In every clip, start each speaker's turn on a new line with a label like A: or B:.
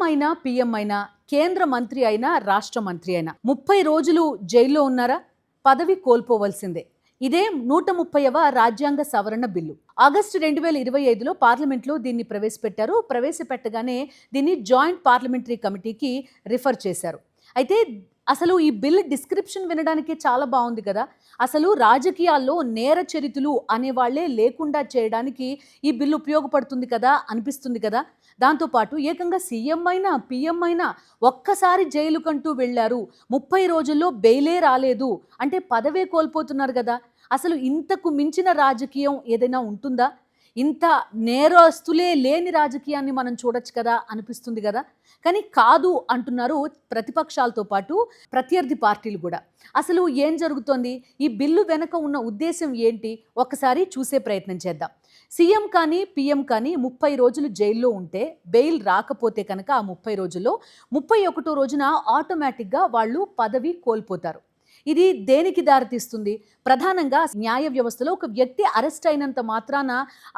A: అయినా పీఎం అయినా కేంద్ర మంత్రి అయినా రాష్ట్ర మంత్రి అయినా 30 రోజులు జైల్లో ఉన్నారా? పదవి కోల్పోవలసిందే. ఇదే 130వ రాజ్యాంగ సవరణ బిల్లు. ఆగస్టు 2025లో పార్లమెంట్లో దీన్ని ప్రవేశపెట్టారు. ప్రవేశపెట్టగానే దీన్ని జాయింట్ పార్లమెంటరీ కమిటీకి రిఫర్ చేశారు. అయితే అసలు ఈ బిల్ డిస్క్రిప్షన్ వినడానికి చాలా బాగుంది కదా. అసలు రాజకీయాల్లో నేర చరితులు అనేవాళ్లే లేకుండా చేయడానికి ఈ బిల్లు ఉపయోగపడుతుంది కదా అనిపిస్తుంది కదా. దాంతోపాటు ఏకంగా సీఎం అయినా పీఎం అయినా ఒక్కసారి జైలుకంటూ వెళ్ళారు, 30 రోజుల్లో బెయిలే రాలేదు అంటే పదవే కోల్పోతున్నారు కదా. అసలు ఇంతకు మించిన రాజకీయం ఏదైనా ఉంటుందా? ఇంత నేరస్తులే లేని రాజకీయాన్ని మనం చూడొచ్చు కదా అనిపిస్తుంది కదా. కానీ కాదు అంటున్నారు ప్రతిపక్షాలతో పాటు ప్రత్యర్థి పార్టీలు కూడా. అసలు ఏం జరుగుతోంది, ఈ బిల్లు వెనక ఉన్న ఉద్దేశం ఏంటి, ఒక్కసారి చూసే ప్రయత్నం చేద్దాం. సీఎం కానీ పీఎం కానీ 30 రోజులు జైల్లో ఉంటే బెయిల్ రాకపోతే కనుక ఆ 30 రోజుల్లో 31వ రోజున ఆటోమేటిక్గా వాళ్ళు పదవి కోల్పోతారు. ఇది దేనికి దారితీస్తుంది? ప్రధానంగా న్యాయ వ్యవస్థలో ఒక వ్యక్తి అరెస్ట్ అయినంత మాత్రాన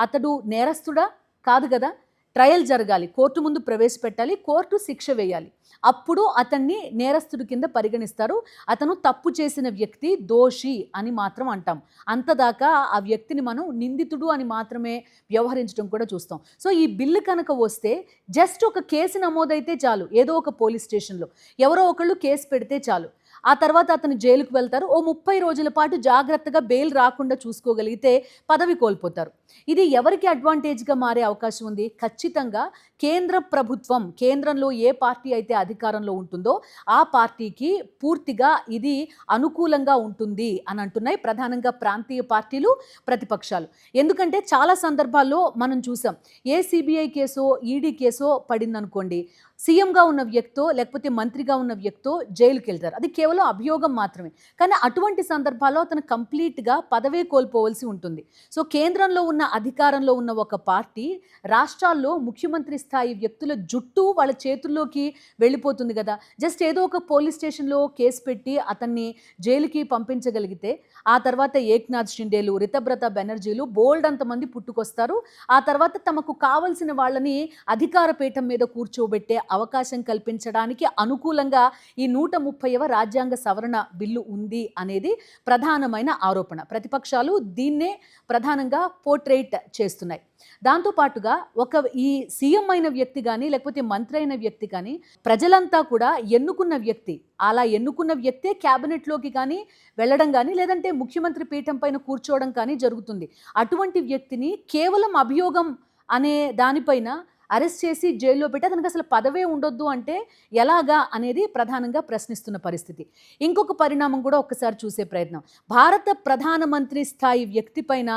A: అతడు నేరస్తుడా? కాదు కదా. ట్రయల్ జరగాలి, కోర్టు ముందు ప్రవేశపెట్టాలి, కోర్టు శిక్ష వేయాలి. అప్పుడు అతన్ని నేరస్తుడి కింద పరిగణిస్తారు. అతను తప్పు చేసిన వ్యక్తి దోషి అని మాత్రం అంటాం. అంతదాకా ఆ వ్యక్తిని మనం నిందితుడు అని మాత్రమే వ్యవహరించడం కూడా చూస్తాం. సో ఈ బిల్లు కనుక వస్తే జస్ట్ ఒక కేసు నమోదైతే చాలు, ఏదో ఒక పోలీస్ స్టేషన్లో ఎవరో ఒకళ్ళు కేసు పెడితే చాలు. ఆ తర్వాత అతను జైలుకు వెళ్తారు. ఓ 30 రోజుల పాటు జాగ్రత్తగా బెయిల్ రాకుండా చూసుకోగలిగితే పదవి కోల్పోతారు. ఇది ఎవరికి అడ్వాంటేజ్గా మారే అవకాశం ఉంది? ఖచ్చితంగా కేంద్ర ప్రభుత్వం, కేంద్రంలో ఏ పార్టీ అయితే అధికారంలో ఉంటుందో ఆ పార్టీకి పూర్తిగా ఇది అనుకూలంగా ఉంటుంది అని అంటున్నాయి ప్రధానంగా ప్రాంతీయ పార్టీలు, ప్రతిపక్షాలు. ఎందుకంటే చాలా సందర్భాల్లో మనం చూసాం, ఏ సిబిఐ కేసో ఈడీ కేసో పడిందనుకోండి, సీఎంగా ఉన్న వ్యక్తో లేకపోతే మంత్రిగా ఉన్న వ్యక్తో జైలుకి వెళ్తారు. అది కేవలం అభియోగం మాత్రమే. కానీ అటువంటి సందర్భాల్లో అతను కంప్లీట్గా పదవే కోల్పోవలసి ఉంటుంది. సో కేంద్రంలో ఉన్న అధికారంలో ఉన్న ఒక పార్టీ రాష్ట్రాల్లో ముఖ్యమంత్రి స్థాయి వ్యక్తుల జుట్టు వాళ్ళ చేతుల్లోకి వెళ్ళిపోతుంది కదా. జస్ట్ ఏదో ఒక పోలీస్ స్టేషన్లో కేసు పెట్టి అతన్ని జైలుకి పంపించగలిగితే ఆ తర్వాత ఏక్నాథ్ షిండేలు, రితబ్రత బెనర్జీలు బోల్డ్ అంతమంది పుట్టుకొస్తారు. ఆ తర్వాత తమకు కావలసిన వాళ్ళని అధికార పీఠం మీద కూర్చోబెట్టే అవకాశం కల్పించడానికి అనుకూలంగా ఈ 130వ రాజ్యాంగ సవరణ బిల్లు ఉంది అనేది ప్రధానమైన ఆరోపణ. ప్రతిపక్షాలు దీన్నే ప్రధానంగా పోర్ట్రేట్ చేస్తున్నాయి. దాంతోపాటుగా ఈ సీఎం అయిన వ్యక్తి కానీ లేకపోతే మంత్రి అయిన వ్యక్తి కానీ ప్రజలంతా కూడా ఎన్నుకున్న వ్యక్తి, అలా ఎన్నుకున్న వ్యక్తే క్యాబినెట్లోకి కానీ వెళ్ళడం కానీ లేదంటే ముఖ్యమంత్రి పీఠం పైన కూర్చోవడం కానీ జరుగుతుంది. అటువంటి వ్యక్తిని కేవలం అభియోగం అనే దానిపైన అరెస్ట్ చేసి జైల్లో పెట్టి అతనికి అసలు పదవే ఉండొద్దు అంటే ఎలాగా అనేది ప్రధానంగా ప్రశ్నిస్తున్న పరిస్థితి. ఇంకొక పరిణామం కూడా ఒక్కసారి చూసే ప్రయత్నం. భారత ప్రధానమంత్రి స్థాయి వ్యక్తి పైన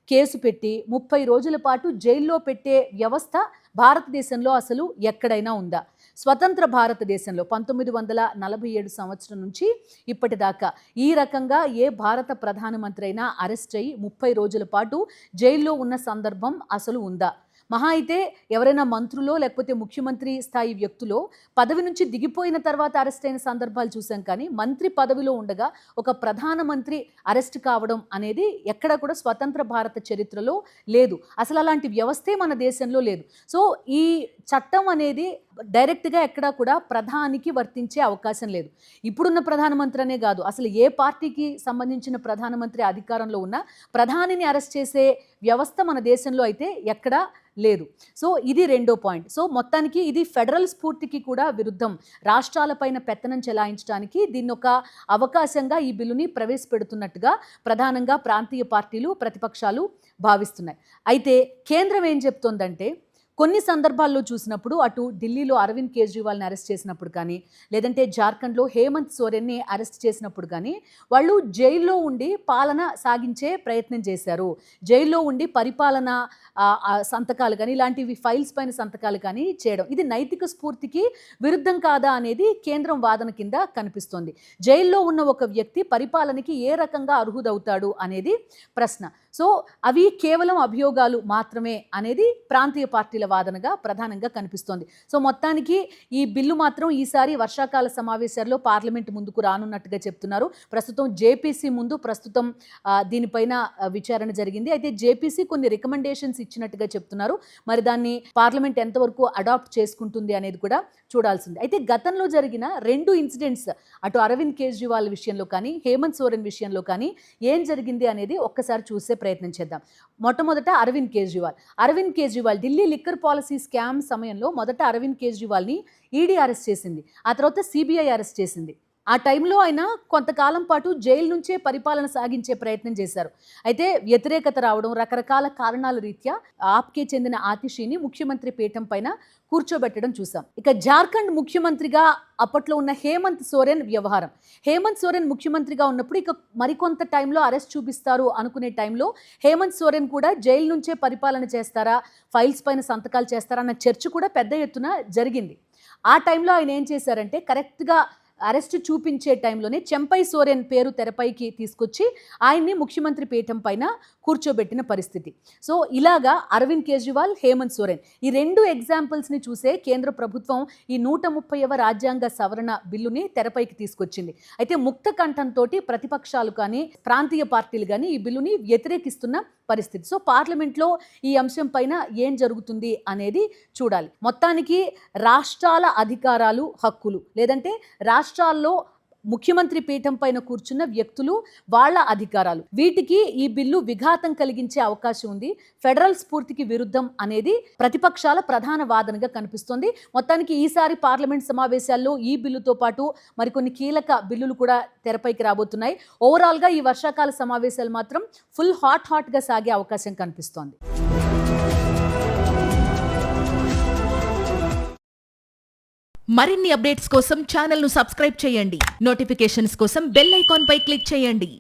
A: కేసు పెట్టి 30 రోజుల పాటు జైల్లో పెట్టే వ్యవస్థ భారతదేశంలో అసలు ఎక్కడైనా ఉందా? స్వతంత్ర భారతదేశంలో 1947 సంవత్సరం నుంచి ఇప్పటిదాకా ఈ రకంగా ఏ భారత ప్రధానమంత్రి అయినా అరెస్ట్ అయ్యి 30 రోజుల పాటు జైల్లో ఉన్న సందర్భం అసలు ఉందా? మహా అయితే ఎవరైనా మంత్రులో లేకపోతే ముఖ్యమంత్రి స్థాయి వ్యక్తులో పదవి నుంచి దిగిపోయిన తర్వాత అరెస్ట్ అయిన సందర్భాలు చూసాం. కానీ మంత్రి పదవిలో ఉండగా ఒక ప్రధానమంత్రి అరెస్ట్ కావడం అనేది ఎక్కడ కూడా స్వతంత్ర భారత చరిత్రలో లేదు. అసలు అలాంటి వ్యవస్థే మన దేశంలో లేదు. సో ఈ చట్టం అనేది డైరెక్ట్గా ఎక్కడా కూడా ప్రధానికి వర్తించే అవకాశం లేదు. ఇప్పుడున్న ప్రధానమంత్రి అనే కాదు, అసలు ఏ పార్టీకి సంబంధించిన ప్రధానమంత్రి అధికారంలో ఉన్నా ప్రధానిని అరెస్ట్ చేసే వ్యవస్థ మన దేశంలో అయితే ఎక్కడా లేదు. సో ఇది రెండో పాయింట్. సో మొత్తానికి ఇది ఫెడరల్ స్ఫూర్తికి కూడా విరుద్ధం. రాష్ట్రాలపైన పెత్తనం చెలాయించడానికి దీన్ని ఒక అవకాశంగా ఈ బిల్లుని ప్రవేశపెడుతున్నట్టుగా ప్రధానంగా ప్రాంతీయ పార్టీలు, ప్రతిపక్షాలు భావిస్తున్నాయి. అయితే కేంద్రం ఏం చెప్తోందంటే, కొన్ని సందర్భాల్లో చూసినప్పుడు అటు ఢిల్లీలో అరవింద్ కేజ్రీవాల్ని అరెస్ట్ చేసినప్పుడు కానీ లేదంటే జార్ఖండ్లో హేమంత్ సోరెన్ని అరెస్ట్ చేసినప్పుడు కానీ వాళ్ళు జైల్లో ఉండి పాలన సాగించే ప్రయత్నం చేశారు. జైల్లో ఉండి పరిపాలన సంతకాలు కానీ ఇలాంటివి ఫైల్స్ పైన సంతకాలు కానీ చేయడం ఇది నైతిక స్ఫూర్తికి విరుద్ధం కాదా అనేది కేంద్రం వాదన కింద కనిపిస్తోంది. జైల్లో ఉన్న ఒక వ్యక్తి పరిపాలనకి ఏ రకంగా అర్హుడవుతాడు అనేది ప్రశ్న. సో అవి కేవలం అభియోగాలు మాత్రమే అనేది ప్రాంతీయ పార్టీల వాదనగా ప్రధానంగా కనిపిస్తోంది. సో మొత్తానికి ఈ బిల్లు మాత్రం ఈసారి వర్షాకాల సమావేశాల్లో పార్లమెంట్ ముందుకు రానున్నట్టుగా చెప్తున్నారు. ప్రస్తుతం జేపీసీ ముందు దీనిపైన విచారణ జరిగింది. అయితే జేపీసీ కొన్ని రికమెండేషన్స్ ఇచ్చినట్టుగా చెప్తున్నారు. మరి దాన్ని పార్లమెంట్ ఎంతవరకు అడాప్ట్ చేసుకుంటుంది అనేది కూడా చూడాల్సింది. అయితే గతంలో జరిగిన 2 ఇన్సిడెంట్స్, అటు అరవింద్ కేజ్రీవాల్ విషయంలో కానీ హేమంత్ సోరెన్ విషయంలో కానీ ఏం జరిగింది అనేది ఒక్కసారి చూసే ప్రయత్నం చేద్దాం. మొట్టమొదట Arvind Kejriwal Delhi liquor policy scam సమయంలో మొదట అరవింద్ కేజ్రీవాల్ని ఈడీ అరెస్ట్ చేసింది. ఆ తర్వాత సిబిఐ అరెస్ట్ చేసింది. ఆ టైంలో ఆయన కొంతకాలం పాటు జైలు నుంచే పరిపాలన సాగించే ప్రయత్నం చేశారు. అయితే వ్యతిరేకత రావడం, రకరకాల కారణాల రీత్యా ఆప్కే చెందిన ఆతిషిని ముఖ్యమంత్రి పీఠం పైన కూర్చోబెట్టడం చూసాం. ఇక జార్ఖండ్ ముఖ్యమంత్రిగా అప్పట్లో ఉన్న హేమంత్ సోరెన్ వ్యవహారం. హేమంత్ సోరెన్ ముఖ్యమంత్రిగా ఉన్నప్పుడు ఇక మరికొంత టైంలో అరెస్ట్ చూపిస్తారు అనుకునే టైంలో హేమంత్ సోరెన్ కూడా జైలు నుంచే పరిపాలన చేస్తారా, ఫైల్స్ పైన సంతకాలు చేస్తారా అన్న చర్చ కూడా పెద్ద ఎత్తున జరిగింది. ఆ టైంలో ఆయన ఏం చేశారంటే కరెక్ట్గా అరెస్ట్ చూపించే టైంలోనే చెంపై సోరెన్ పేరు తెరపైకి తీసుకొచ్చి ఆయన్ని ముఖ్యమంత్రి పీఠం పైన కూర్చోబెట్టిన పరిస్థితి. సో ఇలాగా అరవింద్ కేజ్రీవాల్, హేమంత్ సోరెన్ ఈ 2 ఎగ్జాంపుల్స్ని చూసే కేంద్ర ప్రభుత్వం ఈ 130వ రాజ్యాంగ సవరణ బిల్లుని తెరపైకి తీసుకొచ్చింది. అయితే ముక్త కంఠంతో ప్రతిపక్షాలు కానీ ప్రాంతీయ పార్టీలు కానీ ఈ బిల్లుని వ్యతిరేకిస్తున్న పరిస్థితి. సో పార్లమెంట్లో ఈ అంశం పైన ఏం జరుగుతుంది అనేది చూడాలి. మొత్తానికి రాష్ట్రాల అధికారాలు, హక్కులు, లేదంటే రాష్ట్రాల్లో ముఖ్యమంత్రి పీఠం పైన కూర్చున్న వ్యక్తులు, వాళ్ళ అధికారాలు, వీటికి ఈ బిల్లు విఘాతం కలిగించే అవకాశం ఉంది. ఫెడరల్ స్ఫూర్తికి విరుద్ధం అనేది ప్రతిపక్షాల ప్రధాన వాదనగా కనిపిస్తోంది. మొత్తానికి ఈసారి పార్లమెంట్ సమావేశాల్లో ఈ బిల్లుతో పాటు మరికొన్ని కీలక బిల్లులు కూడా తెరపైకి రాబోతున్నాయి. ఓవరాల్గా ఈ వర్షాకాల సమావేశాలు మాత్రం ఫుల్ హాట్గా సాగే అవకాశం కనిపిస్తోంది.
B: మరిన్ని అప్డేట్స్ కోసం ఛానల్ ను సబ్స్క్రైబ్ చేయండి. నోటిఫికేషన్స్ కోసం బెల్ ఐకాన్ పై క్లిక్ చేయండి.